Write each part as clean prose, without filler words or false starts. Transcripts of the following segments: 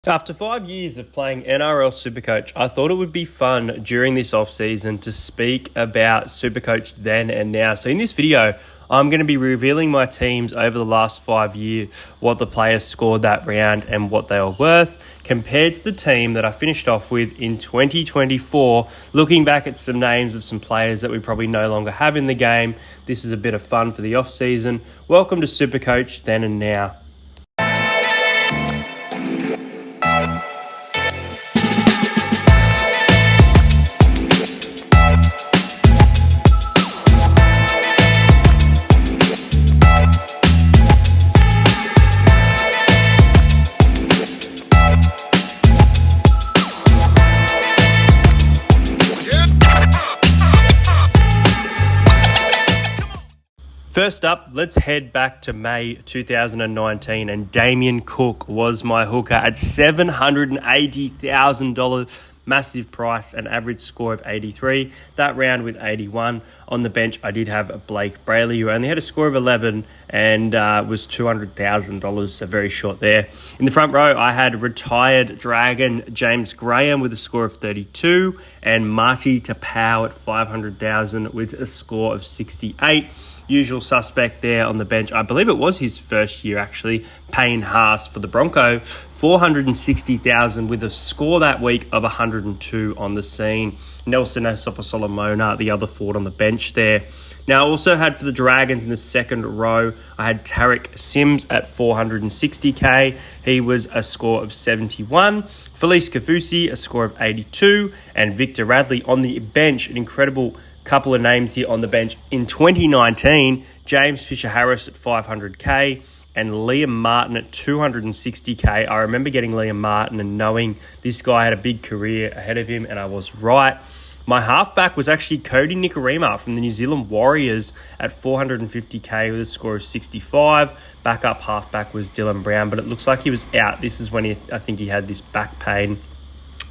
After 5 years of playing NRL Supercoach, I thought it would be fun during this off-season to speak about Supercoach then and now. So in this video, I'm going to be revealing my teams over the last 5 years, what the players scored that round and what they were worth, compared to the team that I finished off with in 2024, looking back at some names of some players that we probably no longer have in the game. This is a bit of fun for the off-season. Welcome to Supercoach then and now. First up, let's head back to May 2019, and Damien Cook was my hooker at $780,000. Massive price, an average score of 83. That round with 81. On the bench, I did have Blake Brayley, who only had a score of 11 and was $200,000, so very short there. In the front row, I had retired Dragon James Graham with a score of 32 and Marty Tapau at $500,000 with a score of 68. Usual suspect there on the bench. I believe it was his first year, actually. Payne Haas for the Broncos, $460,000 with a score that week of 102 on the scene. Nelson Asofa-Solomona, the other forward on the bench there. Now, I also had for the Dragons in the second row, I had Tariq Sims at $460K. He was a score of 71. Felice Kafusi, a score of 82. And Victor Radley on the bench, an incredible couple of names here on the bench. In 2019, James Fisher-Harris at $500K and Liam Martin at $260K. I remember getting Liam Martin and knowing this guy had a big career ahead of him, and I was right. My halfback was actually Cody Nikorima from the New Zealand Warriors at $450K with a score of 65. Backup halfback was Dylan Brown, but it looks like he was out. This is when I think he had this back pain.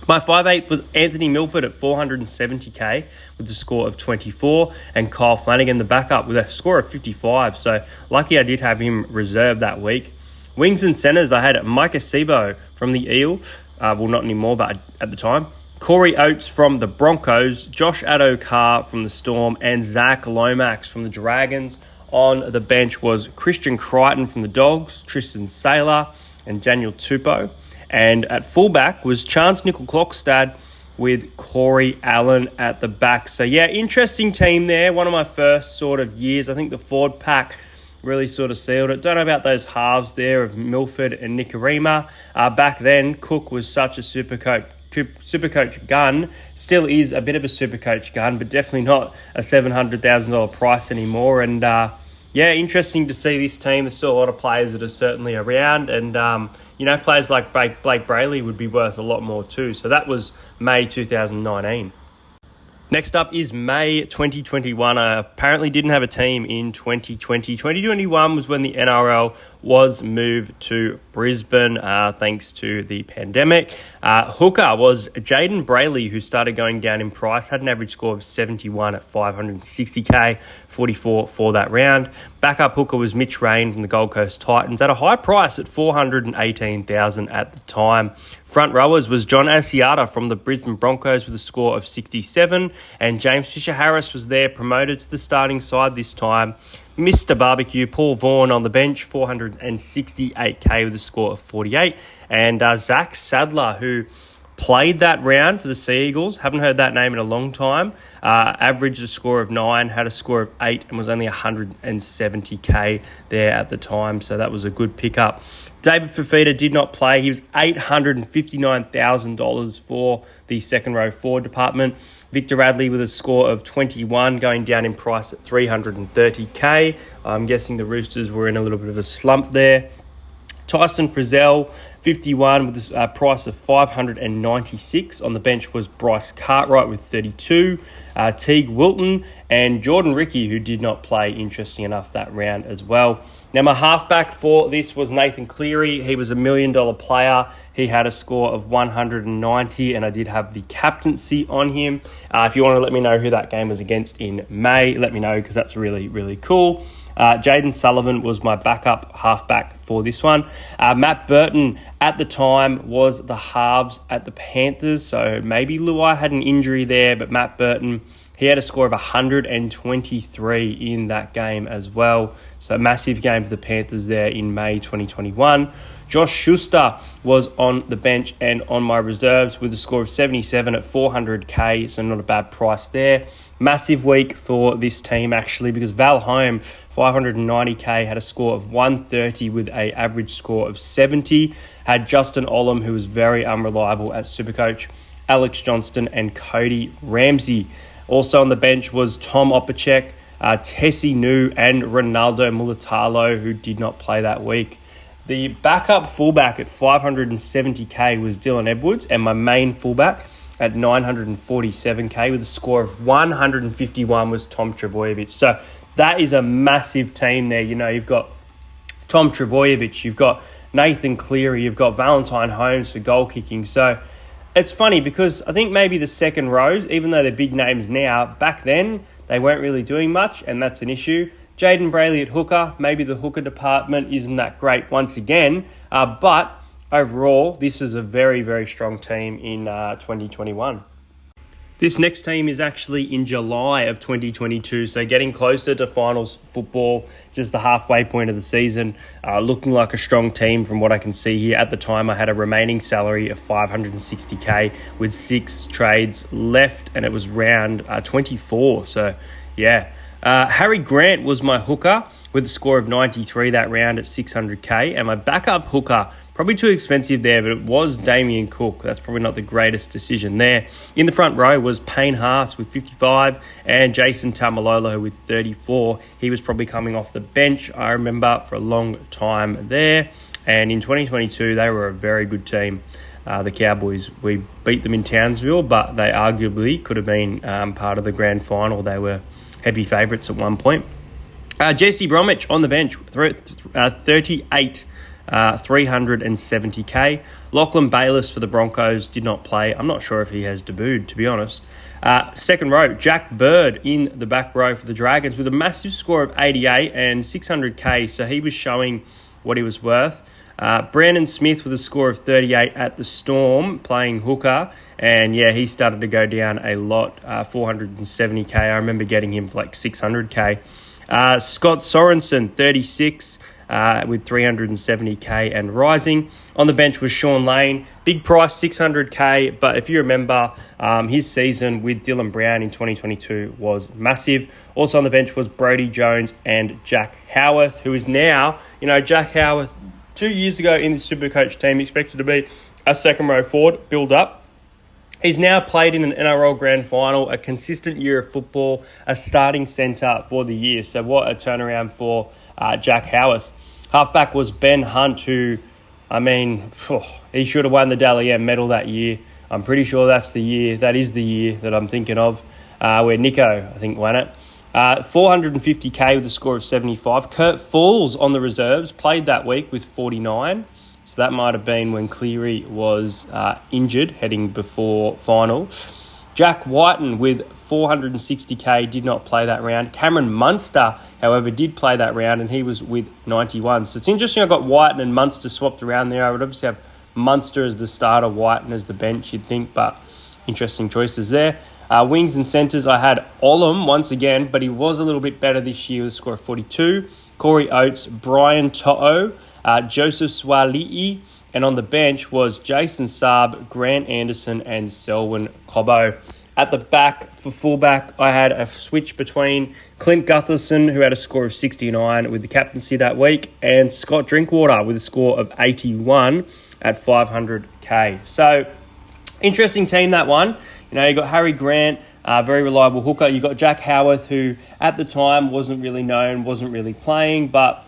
My 5'8" was Anthony Milford at $470K with a score of 24, and Kyle Flanagan, the backup, with a score of 55. So lucky I did have him reserved that week. Wings and centres, I had Micah Sebo from the Eels. Well, not anymore, but at the time. Corey Oates from the Broncos, Josh Addo-Carr from the Storm, and Zach Lomax from the Dragons. On the bench was Christian Crichton from the Dogs, Tristan Saylor, and Daniel Tupou. And at fullback was Chance Nickel-Klokstad with Corey Allen at the back. So, yeah, interesting team there. One of my first sort of years. I think the forward pack really sort of sealed it. Don't know about those halves there of Milford and Nikorima. Back then, Cook was such a Supercoach gun. Still is a bit of a Supercoach gun, but definitely not a $700,000 price anymore. And, yeah, interesting to see this team. There's still a lot of players that are certainly around, and players like Blake Brayley would be worth a lot more too. So that was May 2019. Next up is May 2021. I apparently didn't have a team in 2020. 2021 was when the NRL was moved to Brisbane thanks to the pandemic. Hooker was Jaden Brayley, who started going down in price, had an average score of 71 at $560K, 44 for that round. Backup hooker was Mitch Rain from the Gold Coast Titans at a high price at $418,000 at the time. Front rowers was John Asiata from the Brisbane Broncos with a score of 67, and James Fisher-Harris was there, promoted to the starting side this time. Mr. Barbecue, Paul Vaughan on the bench, $468K with a score of 48. And Zach Sadler, who played that round for the Sea Eagles, haven't heard that name in a long time, averaged a score of 9, had a score of 8, and was only $170K there at the time. So that was a good pickup. David Fifita did not play. He was $859,000 for the second row forward department. Victor Radley with a score of 21, going down in price at $330K. I'm guessing the Roosters were in a little bit of a slump there. Tyson Frizzell, 51 with a price of $596. On the bench was Bryce Cartwright with 32, Teague Wilton, and Jordan Ricky, who did not play, interesting enough, that round as well. Now, my halfback for this was Nathan Cleary. He was $1 million player. He had a score of 190, and I did have the captaincy on him. If you want to let me know who that game was against in May, let me know, because that's really, really cool. Jaden Sullivan was my backup halfback for this one. Matt Burton at the time was the halves at the Panthers. So maybe Luai had an injury there, but Matt Burton, he had a score of 123 in that game as well. So massive game for the Panthers there in May 2021. Josh Schuster was on the bench and on my reserves with a score of 77 at 400k, so not a bad price there. Massive week for this team actually, because Val Holm, 590k, had a score of 130 with a average score of 70. Had Justin Olam, who was very unreliable at Supercoach, Alex Johnston and Cody Ramsey. Also on the bench was Tom Opacek, Tessie New and Ronaldo Mulatalo, who did not play that week. The backup fullback at 570k was Dylan Edwards, and my main fullback at 947k with a score of 151 was Tom Trbojevic. So that is a massive team there. You know, you've got Tom Trbojevic, you've got Nathan Cleary, you've got Valentine Holmes for goal kicking. So it's funny because I think maybe the second rows, even though they're big names now, back then they weren't really doing much, and that's an issue. Jaden Brayley at hooker, maybe the hooker department isn't that great once again, but overall, this is a very, very strong team in 2021. This next team is actually in July of 2022, so getting closer to finals football, just the halfway point of the season, looking like a strong team from what I can see here. At the time, I had a remaining salary of 560k with 6 trades left, and it was round 24, so yeah. Harry Grant was my hooker with a score of 93 that round at 600k, and my backup hooker, probably too expensive there, but it was Damien Cook. That's probably not the greatest decision there. In the front row was Payne Haas with 55 and Jason Tamalolo with 34. He was probably coming off the bench, I remember, for a long time there. And in 2022, they were a very good team. The Cowboys, we beat them in Townsville, but they arguably could have been part of the grand final. They were heavy favourites at one point. Jesse Bromwich on the bench, 38, 370k. Lachlan Bayless for the Broncos did not play. I'm not sure if he has debuted, to be honest. Second row, Jack Bird in the back row for the Dragons with a massive score of 88 and 600k, so he was showing what he was worth. Brandon Smith with a score of 38 at the Storm, playing hooker, and yeah, he started to go down a lot, 470k. I remember getting him for like 600k. Scott Sorensen, 36 with 370k and rising. On the bench was Sean Lane, big price, 600k, but if you remember, his season with Dylan Brown in 2022 was massive. Also on the bench was Brodie Jones and Jack Howarth, who is now, Jack Howarth, 2 years ago in the Supercoach team, expected to be a second row forward, build up. He's now played in an NRL Grand Final, a consistent year of football, a starting centre for the year. So what a turnaround for Jack Howarth. Halfback was Ben Hunt, who, he should have won the Dally M medal that year. I'm pretty sure that is the year that I'm thinking of, where Nico, I think, won it. 450k with a score of 75. Kurt Falls on the reserves, played that week with 49. So that might have been when Cleary was injured heading before final. Jack Whiten with 460k did not play that round. Cameron Munster, however, did play that round, and he was with 91. So it's interesting I got Whiten and Munster swapped around there. I would obviously have Munster as the starter, Whiten as the bench, you'd think, but interesting choices there. Wings and centres, I had Olam once again, but he was a little bit better this year with a score of 42. Corey Oates, Brian To'o, Joseph Swali'i, and on the bench was Jason Saab, Grant Anderson, and Selwyn Cobbo. At the back, for fullback, I had a switch between Clint Gutherson, who had a score of 69 with the captaincy that week, and Scott Drinkwater with a score of 81 at 500k. So, interesting team, that one. You got Harry Grant, very reliable hooker. You got Jack Howarth, who at the time wasn't really known, wasn't really playing, but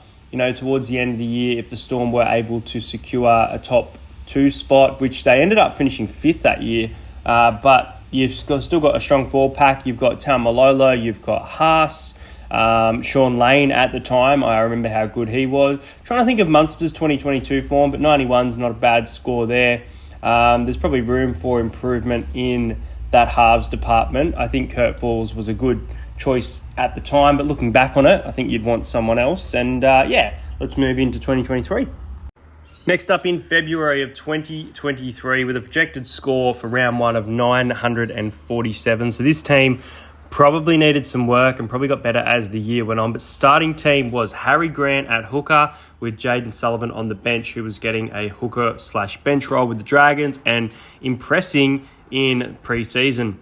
towards the end of the year, if the Storm were able to secure a top 2 spot, which they ended up finishing 5th that year, but you've still got a strong forward pack. You've got Taumalolo, you've got Haas, Sean Lane at the time. I remember how good he was. Trying to think of Munster's 2022 form, but 91's not a bad score there. There's probably room for improvement in that halves department. I think Kurt Falls was a good choice at the time, but looking back on it, I think you'd want someone else. And let's move into 2023. Next up in February of 2023 with a projected score for round one of 947. So this team probably needed some work and probably got better as the year went on. But starting team was Harry Grant at hooker with Jaden Sullivan on the bench, who was getting a hooker/bench role with the Dragons and impressing in pre-season.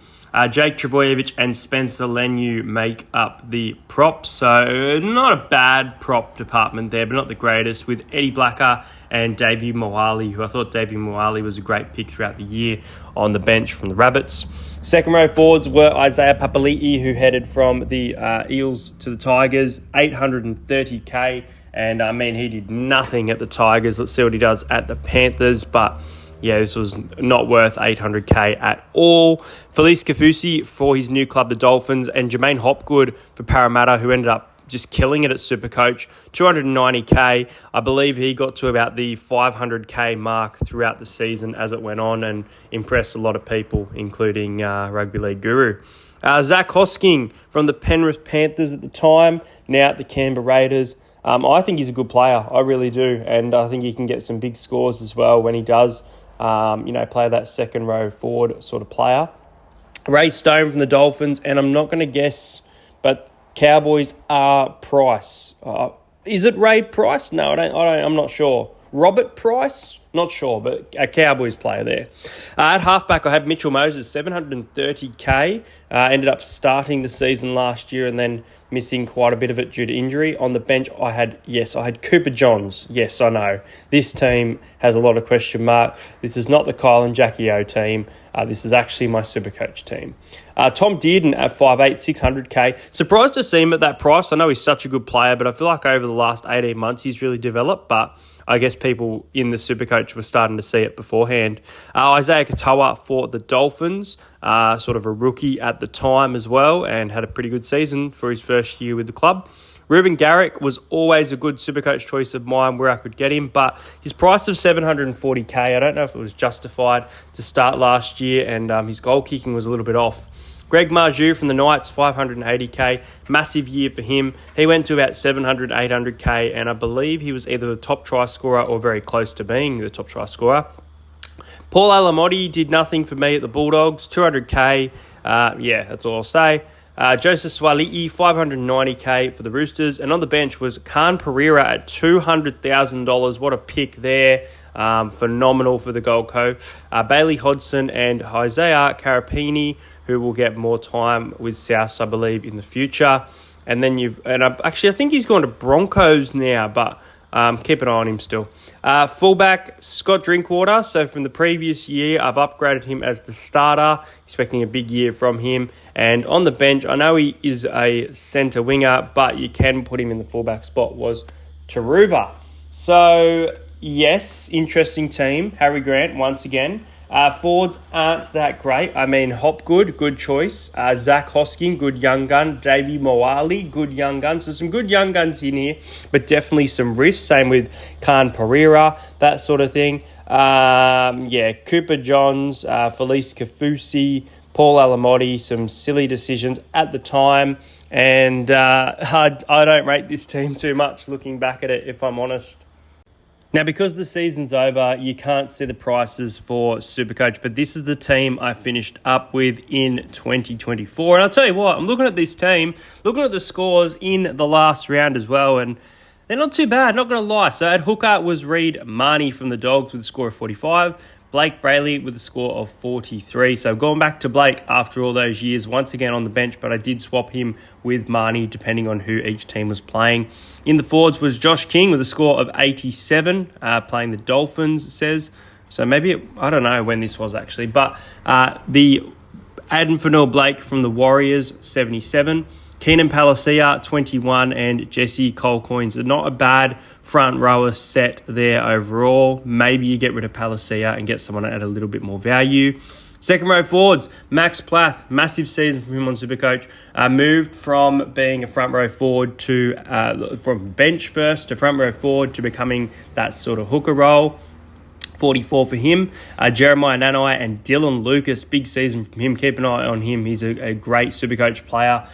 Jake Trebojevic and Spencer Leniu make up the props. So not a bad prop department there, but not the greatest, with Eddie Blacker and Davey Moale, who I thought Davey Moale was a great pick throughout the year on the bench from the Rabbits. Second row forwards were Isaiah Papali'i, who headed from the Eels to the Tigers, $830K. And he did nothing at the Tigers. Let's see what he does at the Panthers. But yeah, this was not worth $800K at all. Felice Kafusi for his new club, the Dolphins, and Jermaine Hopgood for Parramatta, who ended up just killing it at Supercoach, $290K. I believe he got to about the $500K mark throughout the season as it went on and impressed a lot of people, including Rugby League Guru. Zach Hosking from the Penrith Panthers at the time, now at the Canberra Raiders. I think he's a good player. I really do. And I think he can get some big scores as well when he does. Play that second row forward sort of player. Ray Stone from the Dolphins, and I'm not going to guess, but Cowboys are Price. Is it Ray Price? No, I'm not sure. Robert Price? Not sure, but a Cowboys player there. At halfback, I had Mitchell Moses, $730K. Ended up starting the season last year and then missing quite a bit of it due to injury. On the bench, I had Cooper Johns. Yes, I know. This team has a lot of question mark. This is not the Kyle and Jackie O team. This is actually my Supercoach team. Tom Dearden at 5'8", $600K. Surprised to see him at that price. I know he's such a good player, but I feel like over the last 18 months he's really developed. But I guess people in the Supercoach were starting to see it beforehand. Isaiah Katoa for the Dolphins, sort of a rookie at the time as well, and had a pretty good season for his first year with the club. Ruben Garrick was always a good Supercoach choice of mine where I could get him, but his price of $740K, I don't know if it was justified to start last year, and his goal kicking was a little bit off. Greg Marju from the Knights, $580K. Massive year for him. He went to about $700, $800K, and I believe he was either the top try scorer or very close to being the top try scorer. Paul Alamotti did nothing for me at the Bulldogs, $200K. That's all I'll say. Joseph Swali'i, $590K for the Roosters. And on the bench was Khan Pereira at $200,000. What a pick there. Phenomenal for the Gold Coast. Bailey Hodgson and Isaiah Carapini, who will get more time with Souths, I believe, in the future. And then I think he's gone to Broncos now, but keep an eye on him still. Fullback, Scott Drinkwater. So from the previous year, I've upgraded him as the starter, expecting a big year from him. And on the bench, I know he is a centre winger, but you can put him in the fullback spot, was Taruva. So, yes, interesting team. Harry Grant, once again. Forwards aren't that great. Hopgood, good choice. Zach Hosking, good young gun. Davey Moale, good young gun. So some good young guns in here, but definitely some risks. Same with Khan Pereira, that sort of thing. Cooper Johns, Felice Kafusi, Paul Alamotti, some silly decisions at the time. And I don't rate this team too much looking back at it, if I'm honest. Now, because the season's over, you can't see the prices for Supercoach, but this is the team I finished up with in 2024. And I'll tell you what, I'm looking at this team, looking at the scores in the last round as well, and they're not too bad, not going to lie. So at hooker was Reed Marnie from the Dogs with a score of 45. Blake Brayley with a score of 43. So going back to Blake after all those years, once again on the bench, but I did swap him with Marnie depending on who each team was playing. In the forwards was Josh King with a score of 87, playing the Dolphins, it says. So maybe, I don't know when this was actually, but the Adam Fanua-Blake from the Warriors, 77. Keenan Palacia, 21, and Jesse Colcoins. Not a bad front rower set there overall. Maybe you get rid of Palacia and get someone at a little bit more value. Second row forwards, Max Plath, massive season from him on Supercoach. Moved from being a front row forward to, from bench first to front row forward to becoming that sort of hooker role. 44 for him. Jeremiah Nanai and Dylan Lucas, big season from him. Keep an eye on him. He's a great Supercoach player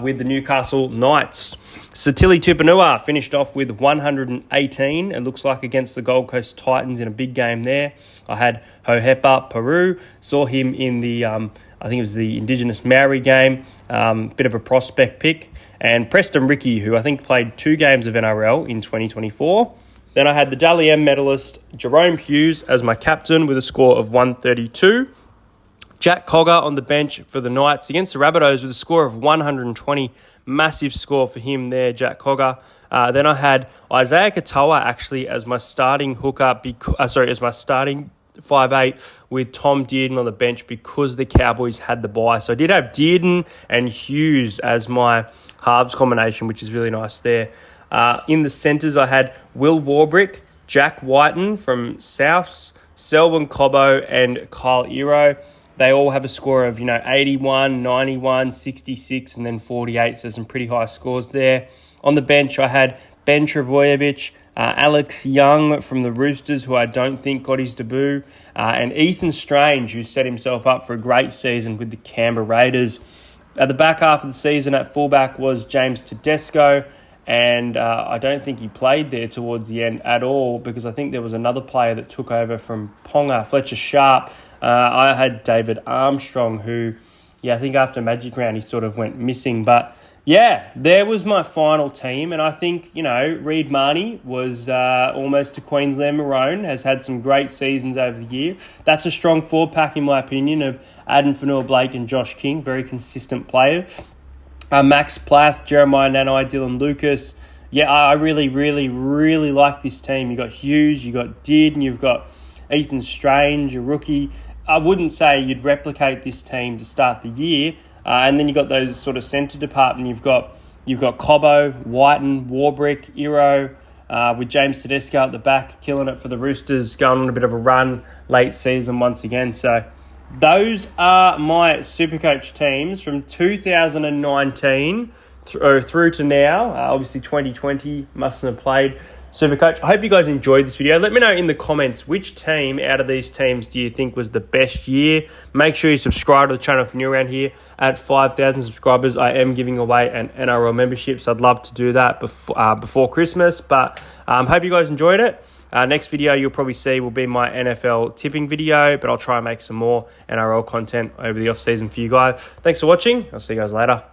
with the Newcastle Knights. Satili Tupanua finished off with 118, it looks like, against the Gold Coast Titans in a big game there. I had Hohepa Peru, saw him in the, I think it was the Indigenous Maori game, bit of a prospect pick. And Preston Ricky, who I think played 2 games of NRL in 2024. Then I had the Dally M medalist Jerome Hughes as my captain with a score of 132. Jack Cogger on the bench for the Knights against the Rabbitohs with a score of 120. Massive score for him there, Jack Cogger. Then I had Isaiah Katoa actually as my starting hooker, as my starting 5'8", with Tom Dearden on the bench because the Cowboys had the bye. So I did have Dearden and Hughes as my halves combination, which is really nice there. In the centres, I had Will Warbrick, Jack Whiten from Souths, Selwyn Cobbo, and Kyle Iro. They all have a score of 81, 91, 66, and then 48. So some pretty high scores there. On the bench, I had Ben Travojevic, Alex Young from the Roosters, who I don't think got his debut, and Ethan Strange, who set himself up for a great season with the Canberra Raiders. At the back half of the season, at fullback was James Tedesco. And I don't think he played there towards the end at all because I think there was another player that took over from Ponga, Fletcher Sharp. I had David Armstrong who, I think after Magic Round he sort of went missing. But, there was my final team. And I think, Reid Marnie was almost a Queensland Maroon, has had some great seasons over the year. That's a strong forward pack in my opinion of Adam Fanua-Blake and Josh King, very consistent players. Max Plath, Jeremiah Nanai, Dylan Lucas. I really, really, really like this team. You got Hughes, you got Dearden, you've got Ethan Strange, a rookie. I wouldn't say you'd replicate this team to start the year. And then you got those sort of centre department. You've got Cobbo, Whiten, Warbrick, Iro, with James Tedesco at the back, killing it for the Roosters, going on a bit of a run late season once again. So those are my Supercoach teams from 2019 through to now. Obviously, 2020 mustn't have played Supercoach. I hope you guys enjoyed this video. Let me know in the comments which team out of these teams do you think was the best year. Make sure you subscribe to the channel if you're new around here. At 5,000 subscribers, I am giving away an NRL membership, so I'd love to do that before Christmas. But hope you guys enjoyed it. Next video you'll probably see will be my NFL tipping video, but I'll try and make some more NRL content over the off-season for you guys. Thanks for watching. I'll see you guys later.